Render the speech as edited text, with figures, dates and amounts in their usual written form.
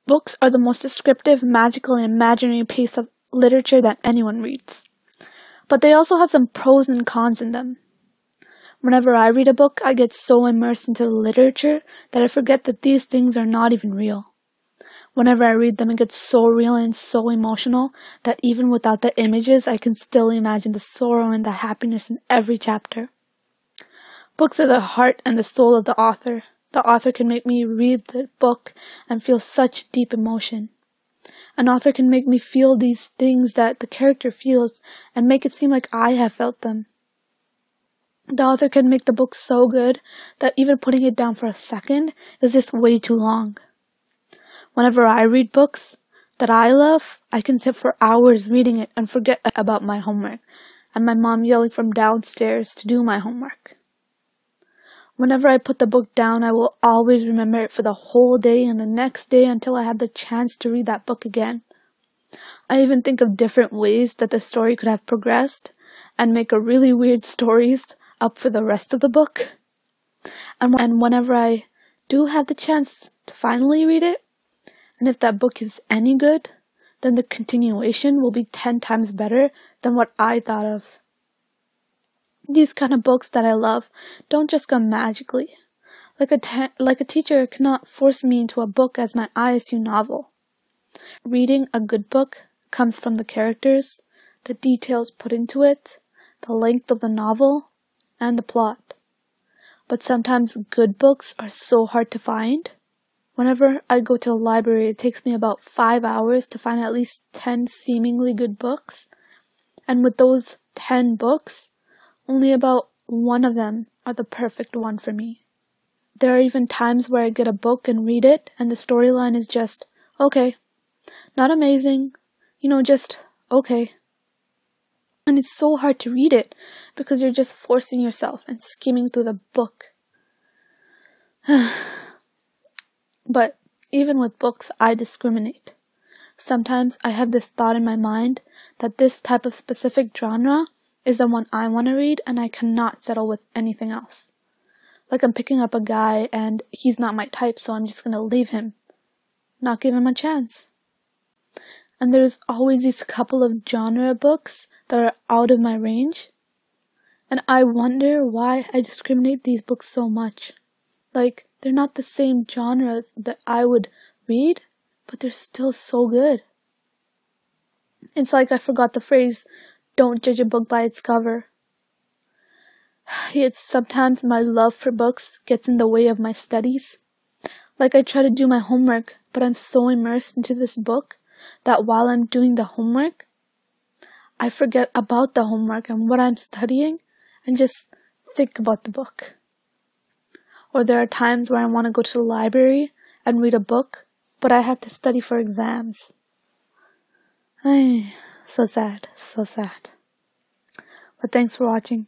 Books are the most descriptive, magical, and imaginary piece of literature that anyone reads. But they also have some pros and cons in them. Whenever I read a book, I get so immersed into the literature that I forget that these things are not even real. Whenever I read them, it gets so real and so emotional that even without the images, I can still imagine the sorrow and the happiness in every chapter. Books are the heart and the soul of the author. The author can make me read the book and feel such deep emotion. An author can make me feel these things that the character feels and make it seem like I have felt them. The author can make the book so good that even putting it down for a second is just way too long. Whenever I read books that I love, I can sit for hours reading it and forget about my homework and my mom yelling from downstairs to do my homework. Whenever I put the book down, I will always remember it for the whole day and the next day until I have the chance to read that book again. I even think of different ways that the story could have progressed and make a really weird stories up for the rest of the book. And whenever I do have the chance to finally read it, and if that book is any good, then the continuation will be 10 times better than what I thought of. These kind of books that I love don't just come magically. Like a teacher cannot force me into a book as my ISU novel. Reading a good book comes from the characters, the details put into it, the length of the novel, and the plot. But sometimes good books are so hard to find. Whenever I go to a library, it takes me about 5 hours to find at least 10 seemingly good books. And with those 10 books, only about one of them are the perfect one for me. There are even times where I get a book and read it, and the storyline is just, okay. Not amazing, just okay. And it's so hard to read it because you're just forcing yourself and skimming through the book. But even with books, I discriminate. Sometimes I have this thought in my mind that this type of specific genre is the one I want to read and I cannot settle with anything else. Like I'm picking up a guy and he's not my type, so I'm just going to leave him. Not give him a chance. And there's always these couple of genre books that are out of my range. And I wonder why I discriminate these books so much. Like, they're not the same genres that I would read, but they're still so good. It's like I forgot the phrase, don't judge a book by its cover. Yet sometimes my love for books gets in the way of my studies. Like I try to do my homework, but I'm so immersed into this book that while I'm doing the homework, I forget about the homework and what I'm studying and just think about the book. Or there are times where I want to go to the library and read a book, but I have to study for exams. So sad, so sad. But thanks for watching.